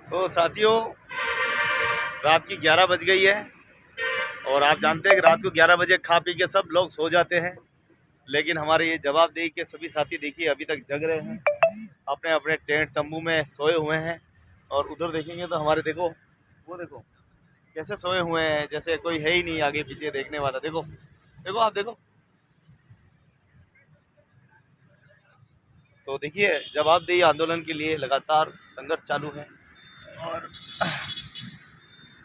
तो साथियों, रात की 11 बज गई है और आप जानते हैं कि रात को 11 बजे खा पी के सब लोग सो जाते हैं, लेकिन हमारे ये जवाबदेही के सभी साथी देखिए अभी तक जग रहे हैं, अपने अपने टेंट तंबू में सोए हुए हैं। और उधर देखेंगे तो हमारे देखो, वो देखो कैसे सोए हुए हैं, जैसे कोई है ही नहीं आगे पीछे देखने वाला। देखो देखो, आप देखो। तो देखिए, जवाबदेही आंदोलन के लिए लगातार संघर्ष चालू है। और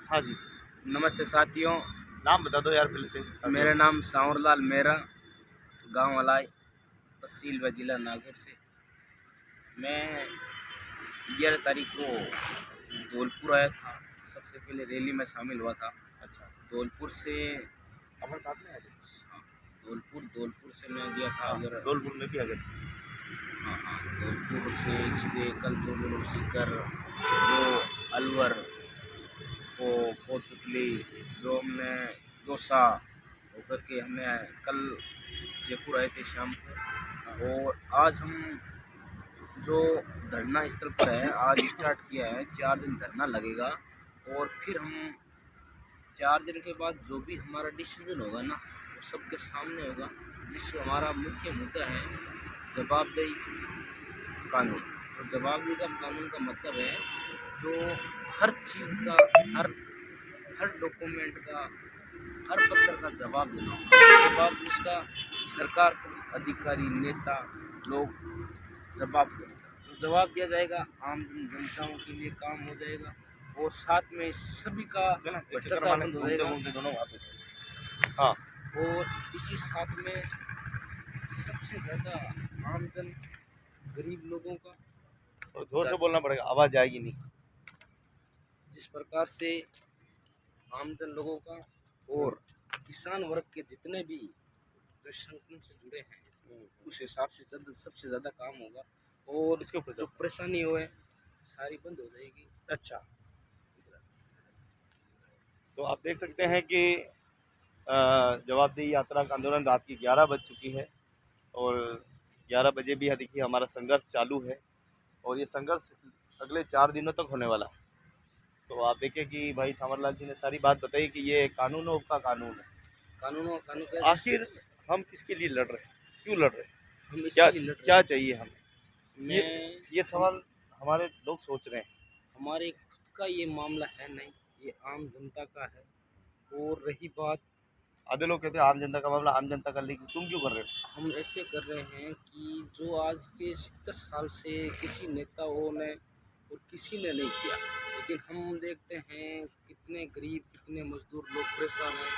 हाँ जी, नमस्ते साथियों। नाम बता दो यार पहले से साथियों। मेरा नाम सांवरलाल मेहरा, गांव अलाई, तहसील व जिला नागौर से। मैं 11 तारीख को धौलपुर आया था। सबसे पहले रैली में शामिल हुआ था। अच्छा, धौलपुर से हमारे साथ में आ जाए। हाँ, धौलपुर से मैं गया था। हाँ, अगर धौलपुर में भी आ गए। हाँ, धौलपुर से सीधे कल जो सीकर जो अलवर को कोटपुतली जो हमने दौसा होकर के हमने कल जयपुर आए थे शाम को। और आज हम जो धरना स्थल पर है, आज स्टार्ट किया है। 4 दिन धरना लगेगा और फिर हम 4 दिन के बाद जो भी हमारा डिसीजन होगा ना, वो सबके सामने होगा। जिस हमारा मुख्य मुद्दा है जवाबदेही कानून। तो जवाबदेही का कानून का मतलब है जो हर चीज़ का, हर हर डॉक्यूमेंट का, हर पत्र का जवाब देना होगा। जवाब जिसका सरकार, अधिकारी, नेता लोग जवाब देंगे, तो जवाब दिया जाएगा। आम जनताओं के लिए काम हो जाएगा और साथ में सभी का भ्रष्टाचार बंद हो जाएगा। हाँ, और इसी साथ में सबसे ज़्यादा आमजन गरीब लोगों का, तो जोर से बोलना पड़ेगा, आवाज़ आएगी नहीं। जिस प्रकार से आमजन लोगों का और किसान वर्ग के जितने भी जो संगठन से जुड़े हैं, उस हिसाब से सबसे ज़्यादा काम होगा। और इसके ऊपर जो परेशानी होए सारी बंद हो जाएगी। अच्छा, तो आप देख सकते हैं कि जवाबदेही यात्रा का आंदोलन रात की 11 बज चुकी है और 11 बजे भी देखिए हमारा संघर्ष चालू है और ये संघर्ष अगले 4 दिनों तक होने वाला है। तो आप देखें कि भाई सांवरलाल जी ने सारी बात बताई कि ये कानूनों का कानून है। कानून के आखिर हम किसके लिए लड़ रहे हैं, क्यों लड़ रहे हैं, हम क्या इसीलिए लड़ रहे क्या हैं। चाहिए हमें, ये हम सवाल हमारे लोग सोच रहे हैं। हमारे खुद का ये मामला है नहीं, ये आम जनता का है। और रही बात, आधे लोग कहते हैं आम जनता का मामला आम जनता का, लेकिन तुम क्यों कर रहे हो? हम ऐसे कर रहे हैं कि जो आज के 70 साल से किसी नेताओं ने और किसी ने नहीं किया, लेकिन हम देखते हैं कितने गरीब, कितने मजदूर लोग परेशान हैं,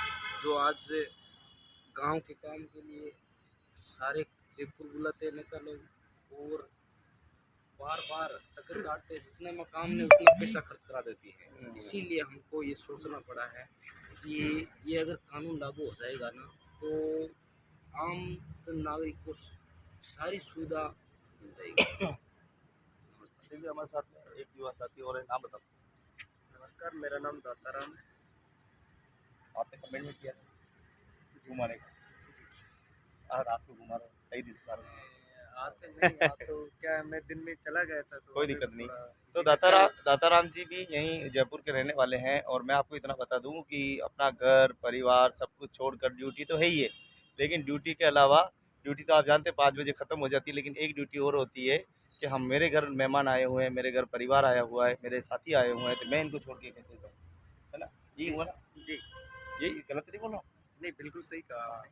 जो आज गांव के काम के लिए सारे जयपुर बुलाते हैं नेता लोग और बार बार चक्कर काटते हैं। जितने में काम नहीं उतना पैसा खर्च करा देती है। इसीलिए हमको ये सोचना पड़ा है कि ये अगर कानून लागू हो जाएगा ना, तो आम नागरिक को सारी सुविधा मिल जाएगी। भी हमारे साथ में एक युवा साथी और है, नाम बताओ। नमस्कार, मेरा नाम दाताराम है। आपने कमेंट में किया घुमाने का, रात को घुमा रहे सही दिखा रहे आते नहीं तो क्या, मैं दिन में चला गया था तो कोई दिक्कत नहीं। तो थोड़ा दाताराम जी भी यहीं जयपुर के रहने वाले हैं और मैं आपको इतना बता दूं कि अपना घर परिवार सब कुछ छोड़कर, ड्यूटी तो है ही है, लेकिन ड्यूटी के अलावा, ड्यूटी तो आप जानते हैं 5 बजे ख़त्म हो जाती है, लेकिन एक ड्यूटी और होती है कि हम, मेरे घर मेहमान आए हुए हैं, मेरे घर परिवार आया हुआ है, मेरे साथी आए हुए हैं, तो मैं इनको छोड़ के कैसे जाऊँ, है ना? यही हुआ ना जी। यही, गलत नहीं बोल रहा हूँ? नहीं, बिल्कुल सही कहा।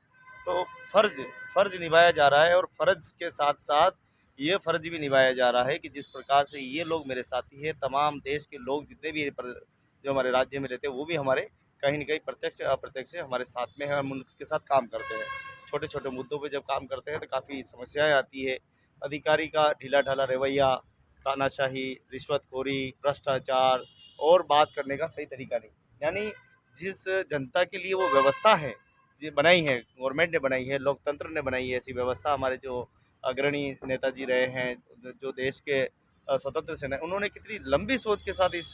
तो फ़र्ज़ निभाया जा रहा है और फ़र्ज़ के साथ साथ ये फ़र्ज़ भी निभाया जा रहा है कि जिस प्रकार से ये लोग मेरे साथी हैं, तमाम देश के लोग जितने भी जो हमारे राज्य में रहते हैं, वो भी हमारे कहीं न कहीं प्रत्यक्ष अप्रत्यक्ष से हमारे साथ में हैं, हम उनके साथ काम करते हैं। छोटे-छोटे मुद्दों पे जब काम करते हैं तो काफ़ी समस्याएँ आती है। अधिकारी का ढीला-ढाला रवैया, तानाशाही, रिश्वतखोरी, भ्रष्टाचार और बात करने का सही तरीका नहीं। यानी जिस जनता के लिए वो व्यवस्था है, ये बनाई है, गवर्नमेंट ने बनाई है, लोकतंत्र ने बनाई है ऐसी व्यवस्था, हमारे जो अग्रणी नेताजी रहे हैं, जो देश के स्वतंत्र सेना, उन्होंने कितनी लंबी सोच के साथ इस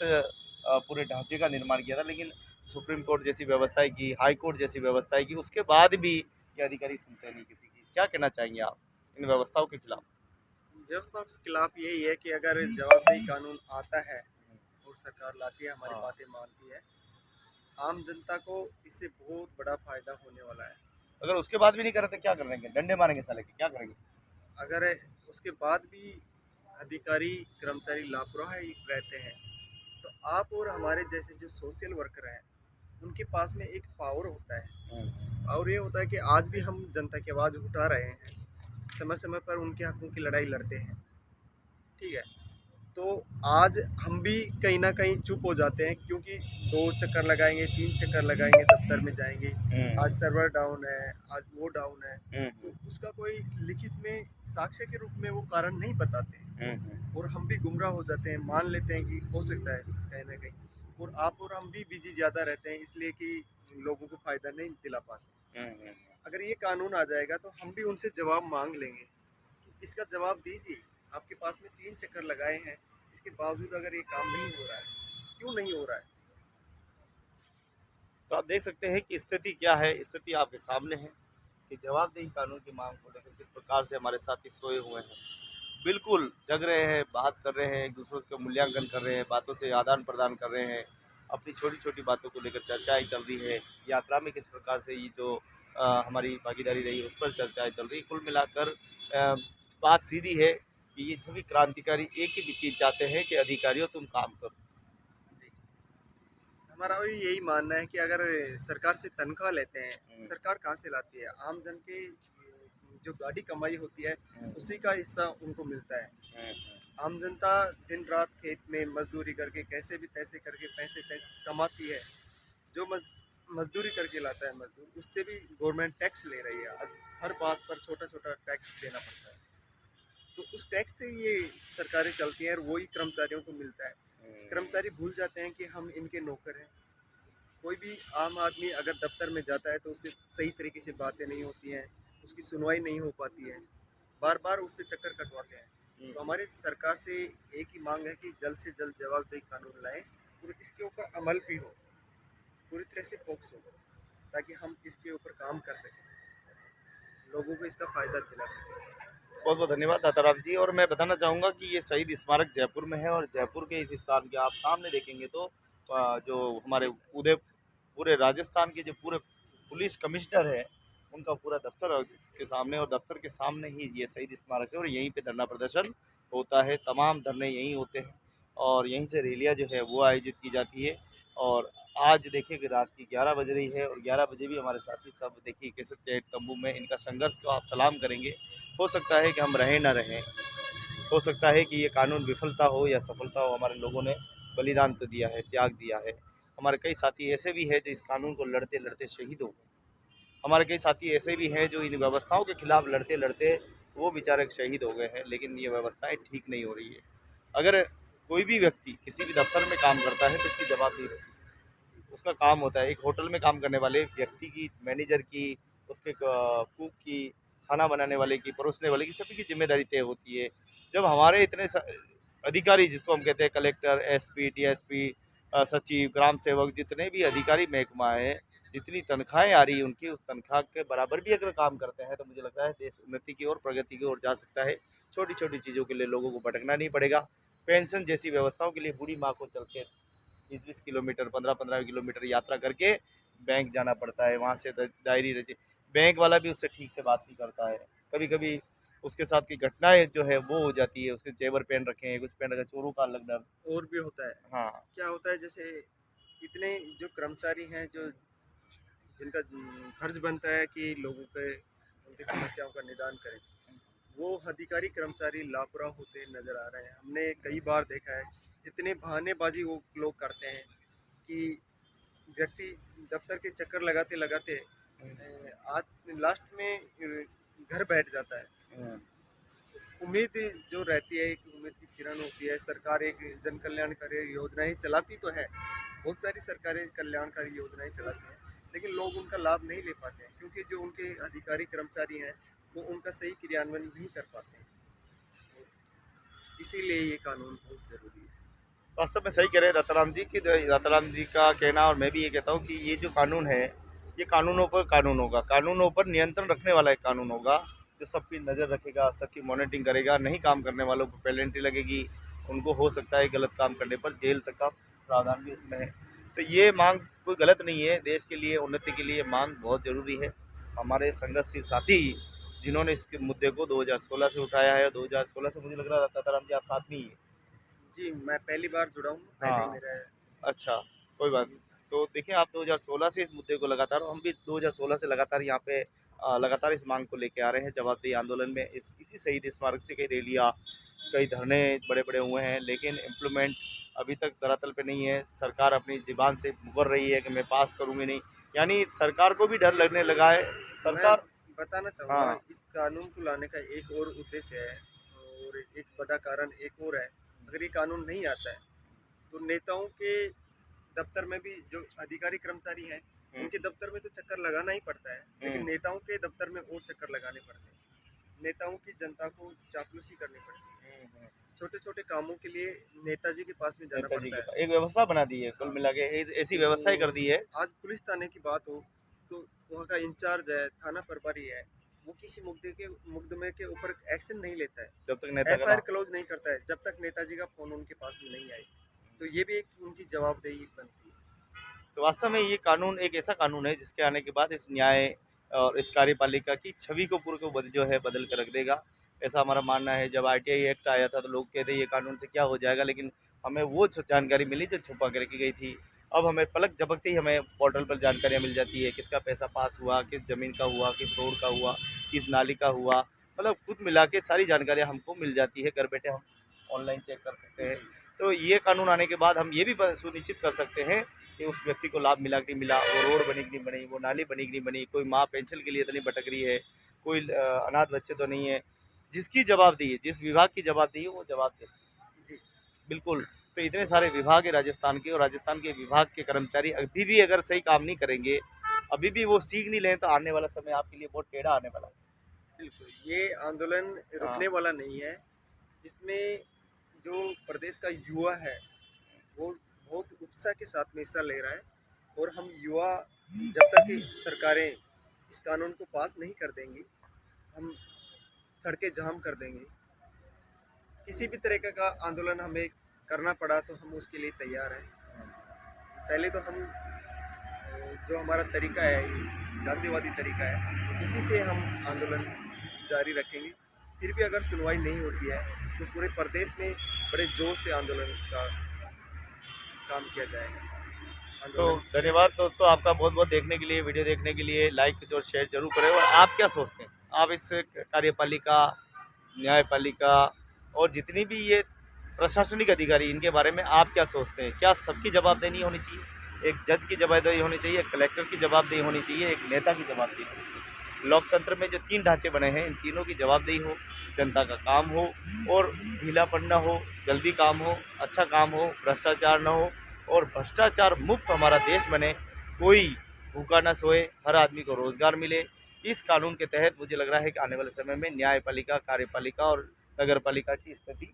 पूरे ढांचे का निर्माण किया था, लेकिन सुप्रीम कोर्ट जैसी व्यवस्थाएं की, हाई कोर्ट जैसी व्यवस्थाएं की, उसके बाद भी ये अधिकारी सुनते नहीं किसी की। क्या कहना चाहेंगे आप इन व्यवस्थाओं के खिलाफ? व्यवस्था के खिलाफ यही है कि अगर जवाबदेही कानून आता है और सरकार लाती है, हमारी हाँ। बातें मानती है, आम जनता को इससे बहुत बड़ा फायदा होने वाला है। अगर उसके बाद भी नहीं करे तो क्या करेंगे? डंडे मारेंगे साले के, क्या करेंगे? अगर उसके बाद भी अधिकारी कर्मचारी लापरवाही रहते हैं, तो आप और हमारे जैसे जो सोशल वर्कर हैं, उनके पास में एक पावर होता है, और ये होता है कि आज भी हम जनता की आवाज़ उठा रहे हैं, समय समय पर उनके हकों की लड़ाई लड़ते हैं, ठीक है। तो आज हम भी कहीं ना कहीं चुप हो जाते हैं, क्योंकि 2 चक्कर लगाएंगे, 3 चक्कर लगाएंगे, दफ्तर में जाएंगे, आज सर्वर डाउन है, आज वो डाउन है, तो उसका कोई लिखित में साक्ष्य के रूप में वो कारण नहीं बताते हैं, और हम भी गुमराह हो जाते हैं, मान लेते हैं कि हो सकता है कहीं ना कहीं, और आप और हम भी बिजी ज़्यादा रहते हैं, इसलिए कि लोगों को फ़ायदा नहीं दिला पाते। अगर ये कानून आ जाएगा तो हम भी उनसे जवाब मांग लेंगे, इसका जवाब दीजिए, आपके पास में 3 चक्कर लगाए हैं, इसके बावजूद अगर ये काम नहीं हो रहा है, क्यों नहीं हो रहा है? तो आप देख सकते हैं कि स्थिति क्या है। स्थिति आपके सामने है कि जवाबदेही कानून की मांग को लेकर किस प्रकार से हमारे साथी सोए हुए हैं, बिल्कुल जग रहे हैं, बात कर रहे हैं, एक दूसरे का मूल्यांकन कर रहे हैं, बातों से आदान प्रदान कर रहे हैं, अपनी छोटी छोटी बातों को लेकर चर्चाएं चल रही है। यात्रा में किस प्रकार से ये जो हमारी भागीदारी रही उस पर चर्चाएं चल रही। कुल मिलाकर बात सीधी है कि ये सभी क्रांतिकारी एक ही चीज़ चाहते हैं कि अधिकारियों तुम काम करो। जी, हमारा भी यही मानना है कि अगर सरकार से तनख्वाह लेते हैं, सरकार कहाँ से लाती है? आम जन के जो गाड़ी कमाई होती है, उसी का हिस्सा उनको मिलता है। आम जनता दिन रात खेत में मजदूरी करके कैसे भी तैसे करके पैसे तैसे कमाती है, जो मजदूरी करके लाता है मजदूर, उससे भी गवर्नमेंट टैक्स ले रही है। आज हर बात पर छोटा छोटा टैक्स देना पड़ता है, तो उस टैक्स से ये सरकारें चलती हैं और वही कर्मचारियों को मिलता है। कर्मचारी भूल जाते हैं कि हम इनके नौकर हैं। कोई भी आम आदमी अगर दफ्तर में जाता है तो उससे सही तरीके से बातें नहीं होती हैं, उसकी सुनवाई नहीं हो पाती है, बार बार उससे चक्कर कटवाते हैं। तो हमारे सरकार से एक ही मांग है कि जल्द से जल्द जवाबदेही कानून लाएं और इसके ऊपर अमल भी हो, पूरी तरह से फोकस हो, ताकि हम इसके ऊपर काम कर सकें, लोगों को इसका फ़ायदा दिला सकें। बहुत बहुत धन्यवाद दाताराम जी। और मैं बताना चाहूँगा कि ये शहीद स्मारक जयपुर में है, और जयपुर के इस स्थान के आप सामने देखेंगे तो जो हमारे उदय पूरे राजस्थान के जो पूरे पुलिस कमिश्नर है उनका पूरा दफ्तर है इसके सामने, और दफ्तर के सामने ही ये शहीद स्मारक है, और यहीं पे धरना प्रदर्शन होता है। तमाम धरने यहीं होते हैं और यहीं से रैलियाँ जो है वो आयोजित की जाती है। और आज देखिए कि रात की 11 बज रही है, और 11 बजे भी हमारे साथी सब देखिए कैसे टेंट तंबू में इनका संघर्ष को आप सलाम करेंगे। हो सकता है कि हम रहें ना रहें, हो सकता है कि ये कानून विफलता हो या सफलता हो, हमारे लोगों ने बलिदान तो दिया है, त्याग दिया है। हमारे कई साथी ऐसे भी हैं जो इस कानून को लड़ते लड़ते शहीद हो गए। हमारे कई साथी ऐसे भी हैं जो इन व्यवस्थाओं के खिलाफ लड़ते लड़ते वो बेचारे शहीद हो गए हैं, लेकिन ये व्यवस्थाएं ठीक नहीं हो रही है। अगर कोई भी व्यक्ति किसी भी दफ्तर में काम करता है तो उसकी जवाबदेही रहती है, उसका काम होता है। एक होटल में काम करने वाले व्यक्ति की, मैनेजर की, उसके कुक की, खाना बनाने वाले की, परोसने वाले की, सभी की जिम्मेदारी तय होती है। जब हमारे इतने अधिकारी, जिसको हम कहते हैं कलेक्टर, एसपी, डीएसपी, सचिव, ग्राम सेवक, जितने भी अधिकारी महकमा है, जितनी तनख्वाहें आ रही है उनकी, उस तनख्वाह के बराबर भी अगर काम करते हैं तो मुझे लगता है देश उन्नति की ओर, प्रगति की ओर जा सकता है। छोटी छोटी चीज़ों के लिए लोगों को भटकना नहीं पड़ेगा। पेंशन जैसी व्यवस्थाओं के लिए बूढ़ी माँ को चल के 20-20 किलोमीटर, 15-15 किलोमीटर यात्रा करके बैंक जाना पड़ता है, वहाँ से डायरी रची, बैंक वाला भी उससे ठीक से बात नहीं करता है। कभी कभी उसके साथ की घटनाएं जो है वो हो जाती है, उसके जेवर पहन रखे हैं, कुछ पहन रखे, चोरों का अलग डर। और भी होता है, हाँ। क्या होता है, जैसे इतने जो कर्मचारी हैं, जो जिनका फर्ज बनता है कि लोगों के उनकी समस्याओं का निदान करें, वो अधिकारी कर्मचारी लापरवाह होते नजर आ रहे हैं। हमने कई बार देखा है, इतने बहानेबाजी वो लोग करते हैं कि व्यक्ति दफ्तर के चक्कर लगाते लगाते आज लास्ट में घर बैठ जाता है। उम्मीद जो रहती है, एक उम्मीद की किरण होती है, सरकार एक जन कल्याणकारी योजनाएं चलाती तो है, बहुत सारी सरकारें कल्याणकारी योजनाएं चलाती हैं, लेकिन लोग उनका लाभ नहीं ले पाते हैं, क्योंकि जो उनके अधिकारी कर्मचारी हैं वो उनका सही क्रियान्वयन नहीं कर पाते हैं। इसीलिए ये कानून बहुत ज़रूरी है। वास्तव में सही कह रहे हैं दाताराम जी कि दाताराम जी का कहना, और मैं भी ये कहता हूँ कि ये जो कानून है ये कानूनों पर कानून होगा, कानूनों पर नियंत्रण रखने वाला एक कानून होगा, जो सबकी नज़र रखेगा, सबकी मॉनिटरिंग करेगा। नहीं काम करने वालों को पेनल्टी लगेगी, उनको हो सकता है गलत काम करने पर जेल तक का प्रावधान भी इसमें है। तो ये मांग कोई गलत नहीं है, देश के लिए उन्नति के लिए मांग बहुत ज़रूरी है। हमारे संघर्षशील साथी जिन्होंने इस मुद्दे को 2016 से उठाया है, 2016 से मुझे लग रहा था राम जी आप साथ में ही है। जी, मैं पहली बार जुड़ा हूँ, पहले ही हाँ, मेरा अच्छा, कोई बात नहीं। तो देखिए आप 2016 से इस मुद्दे को लगातार, हम भी 2016 से लगातार यहाँ पे लगातार इस मांग को लेके आ रहे हैं। जवाबदेही आंदोलन में इसी शहीद स्मारक से कई रैलियाँ, कई धरने बड़े-बड़े हुए हैं, लेकिन इम्प्लीमेंट अभी तक धरातल पे नहीं है। सरकार अपनी ज़ुबान से मुकर रही है कि मैं पास करूँगी नहीं, यानी सरकार को भी डर लगने लगा है। मैं सरकार बताना चाहूँगा, हाँ, इस कानून को लाने का एक और उद्देश्य है और एक बड़ा कारण एक और है। अगर ये कानून नहीं आता है तो नेताओं के दफ्तर में भी जो अधिकारी कर्मचारी हैं उनके दफ्तर में तो चक्कर लगाना ही पड़ता है, लेकिन नेताओं के दफ्तर में और चक्कर लगाने पड़ते हैं। नेताओं की जनता को चापलूसी करनी पड़ती है, छोटे छोटे कामों के लिए नेताजी के पास में जाना नेताजी पड़ता के है। पास एक व्यवस्था बना दी है, कुल हाँ, मिला के ऐसी व्यवस्था ही कर दी है। आज पुलिस थाने की बात हो तो वहाँ का इंचार्ज है, थाना प्रभारी है, वो किसी मुकदमे के ऊपर एक्शन नहीं लेता है, जब तक नेता का एफआईआर नाम, क्लोज नहीं करता है जब तक नेताजी का फोन उनके पास में नहीं आए। तो ये भी एक उनकी जवाबदेही बनती है। तो वास्तव में ये कानून एक ऐसा कानून है जिसके आने के बाद इस न्याय और इस कार्यपालिका की छवि को पूरे को जो है बदल कर रख देगा, ऐसा हमारा मानना है। जब आरटीआई एक्ट आया था तो लोग कहते ये कानून से क्या हो जाएगा, लेकिन हमें वो जानकारी मिली जो छुपा के रखी गई थी। अब हमें पलक झपकते ही हमें पोर्टल पर जानकारियाँ मिल जाती है, किसका पैसा पास हुआ, किस ज़मीन का हुआ, किस रोड का हुआ, किस नाली का हुआ, मतलब कुल मिला के सारी जानकारियाँ हमको मिल जाती है। घर बैठे हम ऑनलाइन चेक कर सकते हैं। तो ये कानून आने के बाद हम ये भी सुनिश्चित कर सकते हैं कि उस व्यक्ति को लाभ मिला कि नहीं मिला, वो रोड बनी कि नहीं बनी, वो नाली बनी कि नहीं बनी, कोई माँ पेंशन के लिए तो नहीं भटक रही है, कोई अनाथ बच्चे तो नहीं है। जिसकी जवाबदेही है, जिस विभाग की जवाबदेही है वो जवाब दे। जी, बिल्कुल। तो इतने सारे विभाग है राजस्थान के, और राजस्थान के विभाग के कर्मचारी अभी भी अगर सही काम नहीं करेंगे, अभी भी वो सीख नहीं लें, तो आने वाला समय आपके लिए बहुत टेढ़ा आने वाला है। बिल्कुल ये आंदोलन रुकने हाँ, वाला नहीं है। इसमें जो प्रदेश का युवा है वो बहुत उत्साह के साथ में हिस्सा ले रहा है, और हम युवा जब तक कि सरकारें इस कानून को पास नहीं कर देंगी, हम सड़कें जाम कर देंगे। किसी भी तरीके का आंदोलन हमें करना पड़ा तो हम उसके लिए तैयार हैं। पहले तो हम जो हमारा तरीका है ये गांधीवादी तरीका है, इसी से हम आंदोलन जारी रखेंगे। फिर भी अगर सुनवाई नहीं होती है तो पूरे प्रदेश में बड़े जोर से आंदोलन का काम किया जाएगा। तो आंदोलन धन्यवाद दोस्तों आपका बहुत बहुत देखने के लिए, वीडियो देखने के लिए। लाइक और शेयर जरूर करें। और आप क्या सोचते हैं, आप इस कार्यपालिका, न्यायपालिका और जितनी भी ये प्रशासनिक अधिकारी, इनके बारे में आप क्या सोचते हैं? क्या सबकी जवाबदेही होनी चाहिए? एक जज की जवाबदेही होनी चाहिए, एक कलेक्टर की जवाबदेही होनी चाहिए, एक नेता की जवाबदेही होनी चाहिए? लोकतंत्र में जो तीन ढांचे बने हैं, इन तीनों की जवाबदेही हो, जनता का काम हो और ढीलापन न हो, जल्दी काम हो, अच्छा काम हो, भ्रष्टाचार न हो, और भ्रष्टाचार मुक्त हमारा देश बने, कोई भूखा न सोए, हर आदमी को रोज़गार मिले। इस कानून के तहत मुझे लग रहा है कि आने वाले समय में न्यायपालिका, कार्यपालिका और नगरपालिका की स्थिति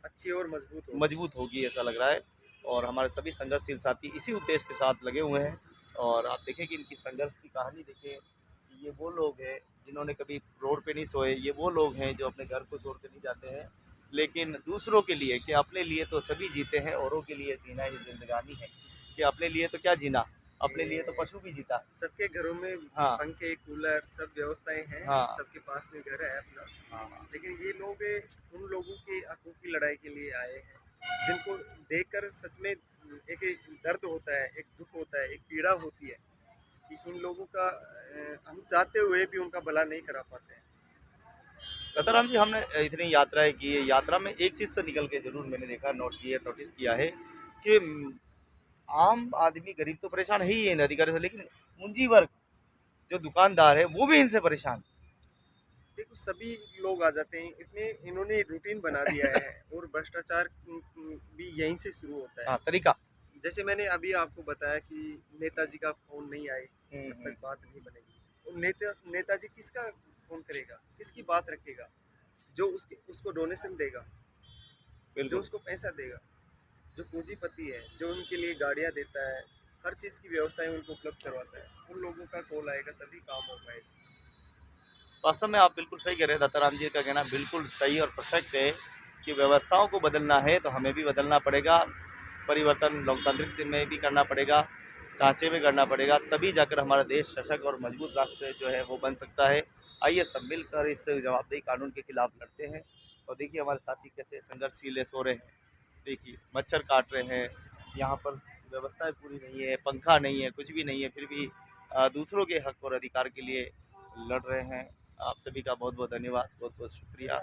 अच्छी और मजबूत हो। मजबूत होगी, ऐसा लग रहा है। और हमारे सभी संघर्षशील साथी इसी उद्देश्य के साथ लगे हुए हैं। और आप देखें कि इनकी संघर्ष की कहानी देखें, ये वो लोग हैं जिन्होंने कभी रोड पे नहीं सोए, ये वो लोग हैं जो अपने घर को छोड़ के नहीं जाते हैं, लेकिन दूसरों के लिए, कि अपने लिए तो सभी जीते हैं, औरों के लिए जीना ही जिंदगानी है। कि अपने लिए तो क्या जीना, अपने लिए तो पशु भी जीता। सबके घरों में हाँ, पंखे, कूलर, सब व्यवस्थाएं हैं, हाँ, सबके पास में घर है अपना। हाँ, लेकिन ये लोग उन लोगों के हकों की लड़ाई के लिए आए हैं, जिनको देखकर सच में एक दर्द होता है, एक दुख होता है, एक पीड़ा होती है कि इन लोगों का हम चाहते हुए भी उनका भला नहीं करा पाते हैं। दत्ताराम जी, हमने इतनी यात्राएं की है, यात्रा में एक चीज़ तो निकल के जरूर मैंने देखा, नोटिस किया है कि आम आदमी, गरीब तो परेशान है ही है इन अधिकारियों से, लेकिन पूंजी वर्ग जो दुकानदार है वो भी इनसे परेशान। देखो सभी लोग आ जाते हैं इसमें, इन्होंने रूटीन बना दिया है और भ्रष्टाचार भी यहीं से शुरू होता है। हाँ, तरीका। जैसे मैंने अभी आपको बताया कि नेताजी का फोन नहीं आए हम्म, जब तक बात नहीं बनेगी, तो नेताजी किसका फोन करेगा, किसकी बात रखेगा? जो उसको डोनेशन देगा, जो बिल्कुल। उसको पैसा देगा, जो पूंजीपति है, जो उनके लिए गाड़ियां देता है, हर चीज़ की व्यवस्थाएं उनको उपलब्ध करवाता है, उन लोगों का कॉल आएगा तभी काम हो पाएगा। वास्तव में आप बिल्कुल सही कह रहे हैं, दत्ताराम जी का कहना बिल्कुल सही और परफेक्ट है कि व्यवस्थाओं को बदलना है तो हमें भी बदलना पड़ेगा। परिवर्तन लोकतांत्रिक में भी करना पड़ेगा, ढांचे में करना पड़ेगा, तभी जाकर हमारा देश सशक्त और मजबूत राष्ट्र जो है वो बन सकता है। आइए सब मिलकर इस जवाबदेही कानून के खिलाफ लड़ते हैं। और देखिए हमारे साथी कैसे संघर्षशील हो रहे हैं। देखिए मच्छर काट रहे हैं, यहाँ पर व्यवस्थाएं पूरी नहीं है, पंखा नहीं है, कुछ भी नहीं है, फिर भी दूसरों के हक और अधिकार के लिए लड़ रहे हैं। आप सभी का बहुत बहुत धन्यवाद, बहुत बहुत शुक्रिया।